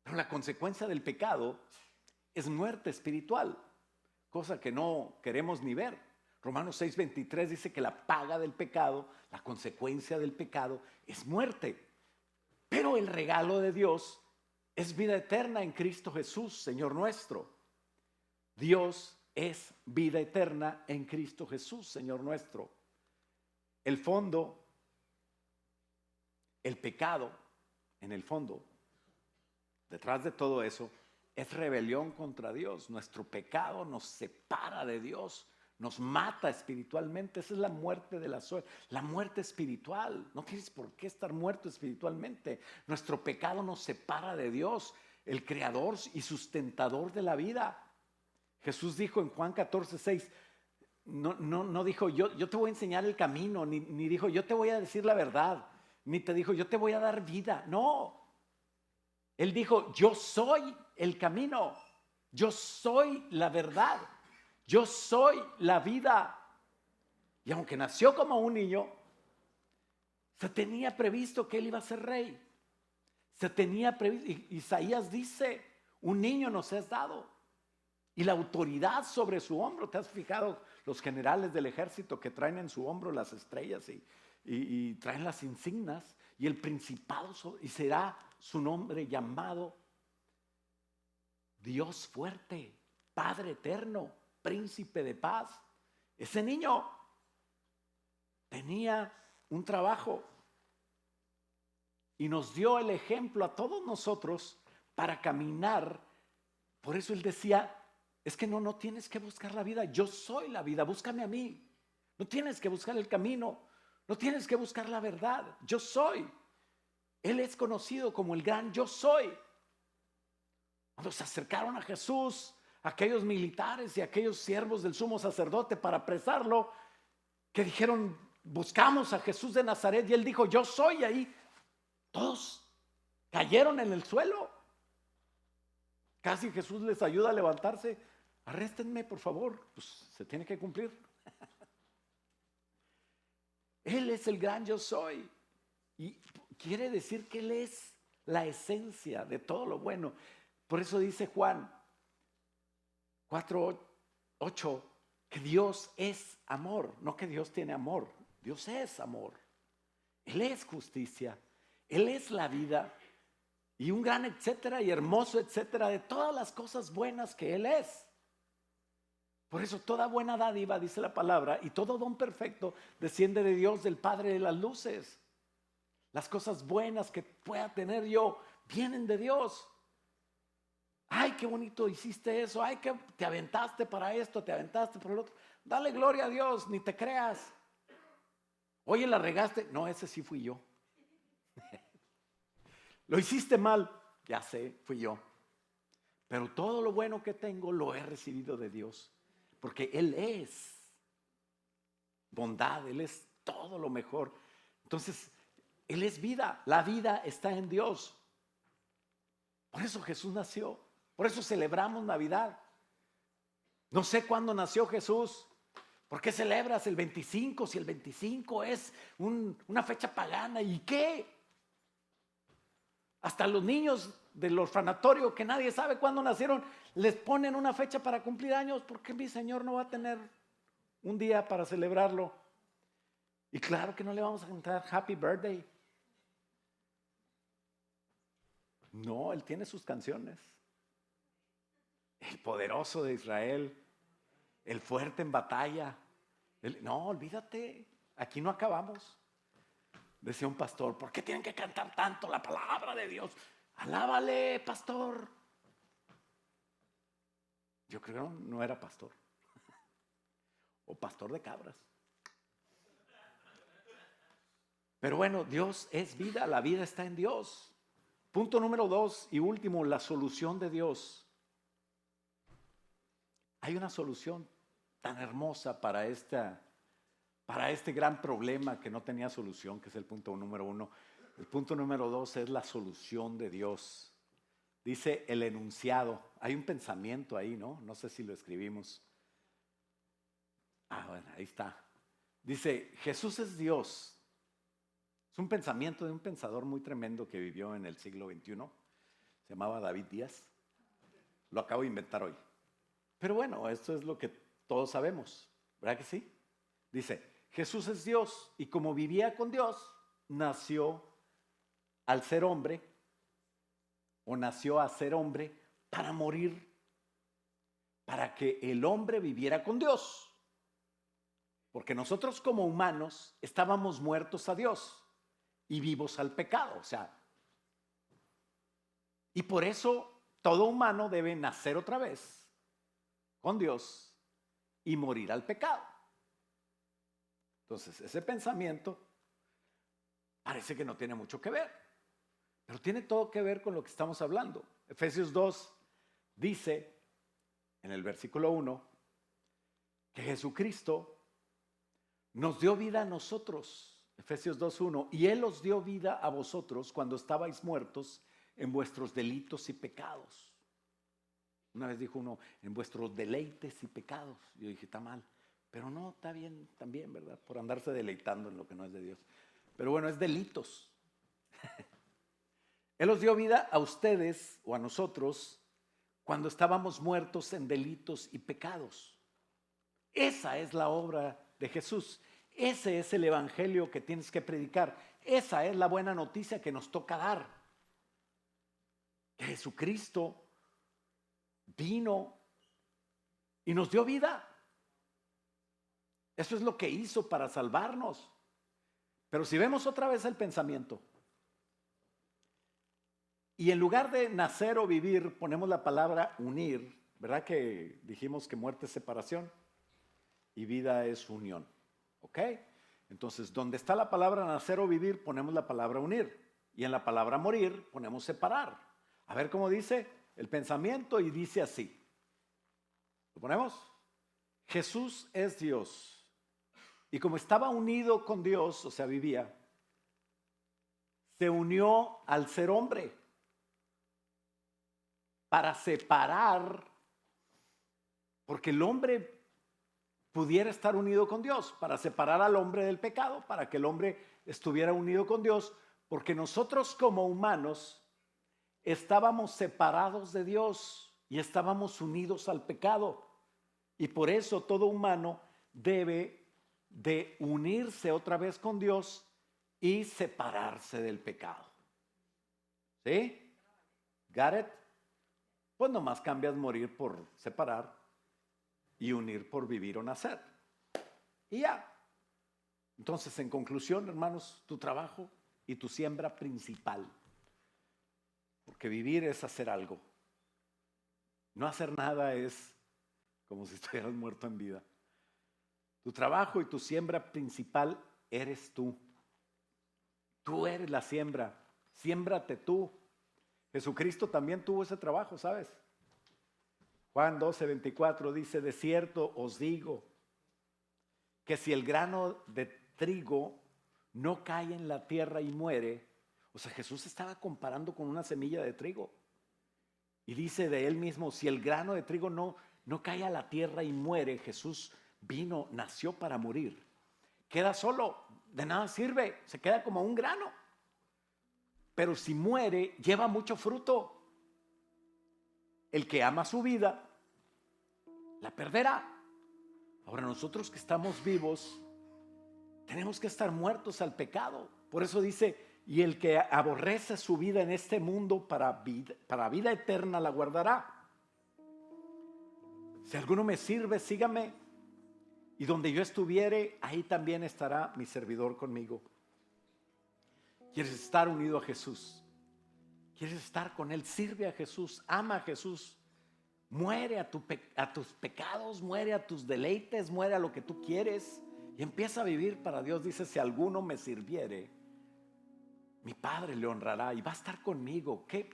Pero la consecuencia del pecado es muerte espiritual, cosa que no queremos ni ver. Romanos 6:23 dice que la paga del pecado, la consecuencia del pecado es muerte. Pero el regalo de Dios es vida eterna en Cristo Jesús, Señor nuestro. Dios es vida eterna en Cristo Jesús, Señor nuestro. El fondo, el pecado, en el fondo, detrás de todo eso, es rebelión contra Dios. Nuestro pecado nos separa de Dios, nos mata espiritualmente. Esa es la muerte de la muerte espiritual. No tienes por qué estar muerto espiritualmente. Nuestro pecado nos separa de Dios, el creador y sustentador de la vida. Jesús dijo en Juan 14:6, no dijo yo te voy a enseñar el camino, ni dijo yo te voy a decir la verdad, ni te dijo yo te voy a dar vida. No, Él dijo yo soy el camino, yo soy la verdad, yo soy la vida. Y aunque nació como un niño, se tenía previsto que Él iba a ser rey. Se tenía previsto, Isaías dice, un niño nos es dado y la autoridad sobre su hombro. ¿Te has fijado los generales del ejército que traen en su hombro las estrellas y traen las insignias y el principado, y será su nombre llamado Dios fuerte, Padre eterno, príncipe de paz? Ese niño tenía un trabajo y nos dio el ejemplo a todos nosotros para caminar. Por eso Él decía, es que no tienes que buscar la vida, yo soy la vida, búscame a mí. No tienes que buscar el camino, no tienes que buscar la verdad, yo soy. Él es conocido como el gran yo soy. Cuando se acercaron a Jesús, aquellos militares y aquellos siervos del sumo sacerdote para apresarlo, que dijeron, buscamos a Jesús de Nazaret, y Él dijo, yo soy. Ahí todos cayeron en el suelo. Casi Jesús les ayuda a levantarse. Arréstenme, por favor, pues se tiene que cumplir. Él es el gran yo soy. Y quiere decir que Él es la esencia de todo lo bueno. Por eso dice Juan 4:8 que Dios es amor. No que Dios tiene amor, Dios es amor. Él es justicia, Él es la vida. Y un gran etcétera y hermoso etcétera de todas las cosas buenas que Él es. Por eso toda buena dádiva, dice la palabra, y todo don perfecto desciende de Dios, del Padre de las luces. Las cosas buenas que pueda tener yo vienen de Dios. Ay, qué bonito hiciste eso. Ay, que te aventaste para esto, te aventaste para lo otro. Dale gloria a Dios, ni te creas. Oye, la regaste. No, ese sí fui yo. Lo hiciste mal. Ya sé, fui yo. Pero todo lo bueno que tengo lo he recibido de Dios. Porque Él es bondad, Él es todo lo mejor. Entonces, Él es vida. La vida está en Dios. Por eso Jesús nació. Por eso celebramos Navidad. No sé cuándo nació Jesús. ¿Por qué celebras el 25 si el 25 es una fecha pagana? ¿Y qué? Hasta los niños del orfanatorio que nadie sabe cuándo nacieron, les ponen una fecha para cumplir años. ¿Por qué mi Señor no va a tener un día para celebrarlo? Y claro que no le vamos a cantar Happy Birthday. No, Él tiene sus canciones. El poderoso de Israel, el fuerte en batalla. No, olvídate, aquí no acabamos. Decía un pastor, ¿por qué tienen que cantar tanto la palabra de Dios? Alábale, pastor. Yo creo que no era pastor. O pastor de cabras. Pero bueno, Dios es vida, la vida está en Dios. Punto número 2 y último, la solución de Dios. Hay una solución tan hermosa para este gran problema que no tenía solución, que es el punto número 1. El punto número 2 es la solución de Dios. Dice el enunciado. Hay un pensamiento ahí, ¿no? No sé si lo escribimos. Bueno, ahí está. Dice, Jesús es Dios. Es un pensamiento de un pensador muy tremendo que vivió en el siglo XXI. Se llamaba David Díaz. Lo acabo de inventar hoy. Pero bueno, esto es lo que todos sabemos, ¿verdad que sí? Dice, Jesús es Dios y como vivía con Dios, nació al ser hombre, o nació a ser hombre para morir, para que el hombre viviera con Dios. Porque nosotros como humanos estábamos muertos a Dios y vivos al pecado. O sea, y por eso todo humano debe nacer otra vez con Dios y morir al pecado. Entonces, ese pensamiento parece que no tiene mucho que ver, pero tiene todo que ver con lo que estamos hablando. Efesios 2 dice, en el versículo 1, que Jesucristo nos dio vida a nosotros, Efesios 2:1, y Él os dio vida a vosotros cuando estabais muertos en vuestros delitos y pecados. Una vez dijo uno, en vuestros deleites y pecados. Yo dije, está mal, pero no, está bien también, ¿verdad? Por andarse deleitando en lo que no es de Dios. Pero bueno, es delitos. Él os dio vida a ustedes o a nosotros cuando estábamos muertos en delitos y pecados. Esa es la obra de Jesús. Ese es el evangelio que tienes que predicar. Esa es la buena noticia que nos toca dar. Que Jesucristo vino y nos dio vida. Eso es lo que hizo para salvarnos. Pero si vemos otra vez el pensamiento, y en lugar de nacer o vivir, ponemos la palabra unir, ¿verdad que dijimos que muerte es separación y vida es unión? ¿Ok? Entonces, donde está la palabra nacer o vivir, ponemos la palabra unir. Y en la palabra morir, ponemos separar. A ver cómo dice el pensamiento, y dice así. ¿Lo ponemos? Jesús es Dios. Y como estaba unido con Dios, o sea, vivía, se unió al ser hombre para separar, porque el hombre pudiera estar unido con Dios, para separar al hombre del pecado, para que el hombre estuviera unido con Dios, porque nosotros como humanos estábamos separados de Dios y estábamos unidos al pecado. Y por eso todo humano debe de unirse otra vez con Dios y separarse del pecado. ¿Sí? ¿Got it? Pues nomás cambias morir por separar y unir por vivir o nacer. Y ya. Entonces, en conclusión, hermanos, tu trabajo y tu siembra principal. Porque vivir es hacer algo. No hacer nada es como si estuvieras muerto en vida. Tu trabajo y tu siembra principal eres tú. Tú eres la siembra. Siémbrate tú. Jesucristo también tuvo ese trabajo, ¿sabes? Juan 12:24 dice, de cierto os digo que si el grano de trigo no cae en la tierra y muere, o sea, Jesús estaba comparando con una semilla de trigo. Y dice de él mismo, si el grano de trigo no cae a la tierra y muere, Jesús vino, nació para morir. Queda solo, de nada sirve, se queda como un grano. Pero si muere, lleva mucho fruto. El que ama su vida, la perderá. Ahora nosotros que estamos vivos, tenemos que estar muertos al pecado. Por eso dice, y el que aborrece su vida en este mundo para vida eterna la guardará. Si alguno me sirve, sígame. Y donde yo estuviere, ahí también estará mi servidor conmigo. ¿Quieres estar unido a Jesús? ¿Quieres estar con Él? Sirve a Jesús, ama a Jesús. Muere a tus pecados, muere a tus deleites, muere a lo que tú quieres y empieza a vivir para Dios. Dice, si alguno me sirviere, mi Padre le honrará y va a estar conmigo. Qué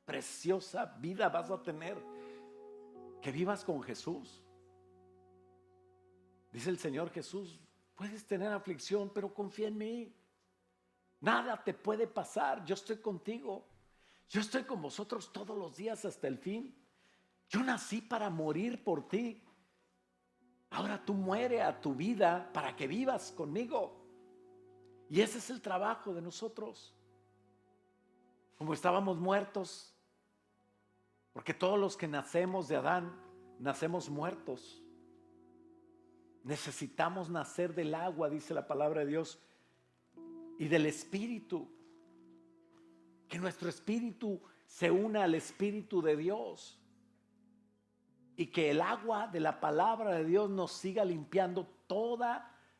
preciosa vida vas a tener. Que vivas con Jesús. Dice el Señor Jesús, puedes tener aflicción, pero confía en mí. Nada te puede pasar, yo estoy contigo. Yo estoy con vosotros todos los días hasta el fin. Yo nací para morir por ti. Ahora tú muere a tu vida para que vivas conmigo. Y ese es el trabajo de nosotros. Como estábamos muertos, porque todos los que nacemos de Adán, nacemos muertos. Necesitamos nacer del agua, dice la palabra de Dios, y del Espíritu. Que nuestro espíritu se una al Espíritu de Dios. Y que el agua de la palabra de Dios nos siga limpiando todo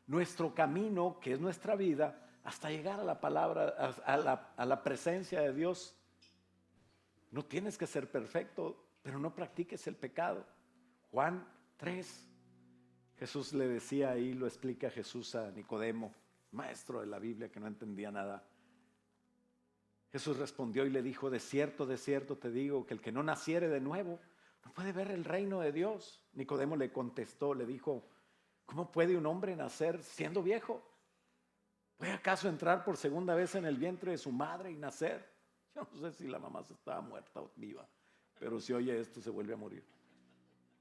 nuestro camino, que es nuestra vida, hasta llegar a la palabra, a la presencia de Dios. No tienes que ser perfecto, pero no practiques el pecado. Juan 3, Jesús le decía ahí, lo explica Jesús a Nicodemo, maestro de la Biblia que no entendía nada. Jesús respondió y le dijo: de cierto te digo que el que no naciere de nuevo no puede ver el reino de Dios. Nicodemo le contestó, le dijo: ¿cómo puede un hombre nacer siendo viejo? ¿Puede acaso entrar por segunda vez en el vientre de su madre y nacer? Yo no sé si la mamá estaba muerta o viva, pero si oye esto se vuelve a morir.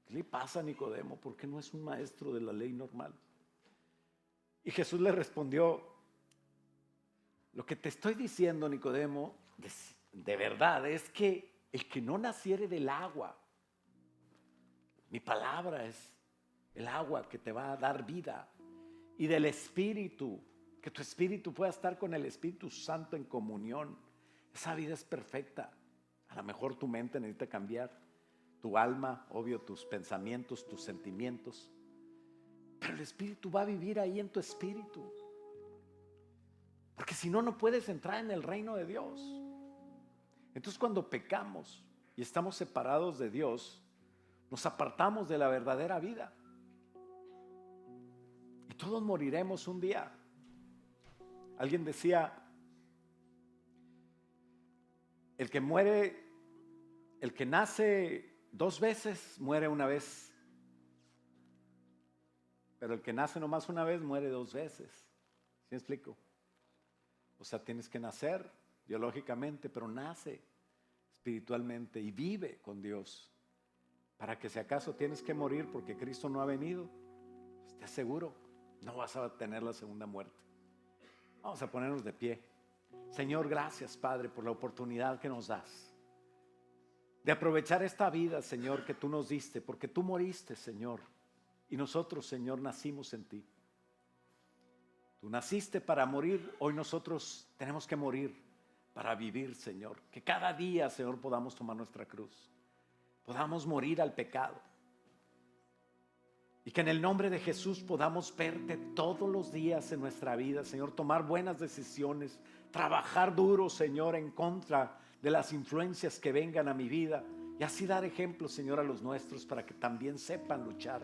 ¿Qué le pasa a Nicodemo? ¿Por qué no es un maestro de la ley normal? Y Jesús le respondió: lo que te estoy diciendo, Nicodemo, de verdad es que el que no naciere del agua, mi palabra es el agua que te va a dar vida, y del Espíritu, que tu espíritu pueda estar con el Espíritu Santo en comunión. Esa vida es perfecta. A lo mejor tu mente necesita cambiar, tu alma, obvio, tus pensamientos, tus sentimientos, pero el Espíritu va a vivir ahí en tu espíritu, porque si no, no puedes entrar en el reino de Dios. Entonces, cuando pecamos y estamos separados de Dios, nos apartamos de la verdadera vida y todos moriremos un día. Alguien decía: el que nace 2 veces muere una vez, pero el que nace nomás una vez muere 2 veces. ¿Sí me explico? O sea, tienes que nacer biológicamente, pero nace espiritualmente y vive con Dios, para que si acaso tienes que morir porque Cristo no ha venido, pues te aseguro, no vas a tener la segunda muerte. Vamos a ponernos de pie. Señor, gracias, Padre, por la oportunidad que nos das de aprovechar esta vida, Señor, que tú nos diste, porque tú moriste, Señor, y nosotros, Señor, nacimos en ti. Tú naciste para morir, hoy nosotros tenemos que morir para vivir, Señor. Que cada día, Señor, podamos tomar nuestra cruz, podamos morir al pecado, y que en el nombre de Jesús podamos verte todos los días en nuestra vida, Señor, tomar buenas decisiones, trabajar duro, Señor, en contra de las influencias que vengan a mi vida, y así dar ejemplo, Señor, a los nuestros, para que también sepan luchar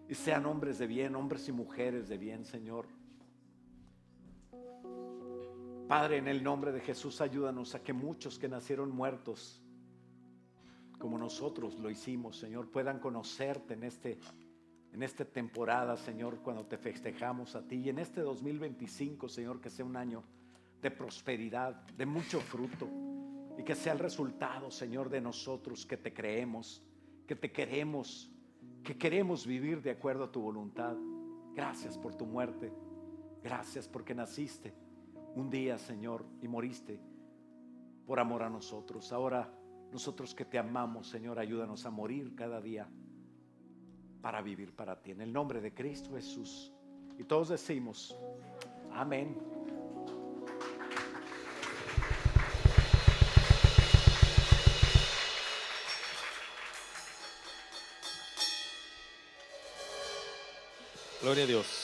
y sean hombres de bien, hombres y mujeres de bien, Señor. Padre, en el nombre de Jesús, ayúdanos a que muchos que nacieron muertos, como nosotros lo hicimos, Señor, puedan conocerte en esta temporada, Señor, cuando te festejamos a ti, y en este 2025, Señor, que sea un año de prosperidad, de mucho fruto, y que sea el resultado, Señor, de nosotros que te creemos, que te queremos, que queremos vivir de acuerdo a tu voluntad. Gracias por tu muerte, gracias porque naciste un día, Señor, y moriste por amor a nosotros. Ahora, nosotros que te amamos, Señor, ayúdanos a morir cada día para vivir para ti. En el nombre de Cristo Jesús. Y todos decimos: amén. Gloria a Dios.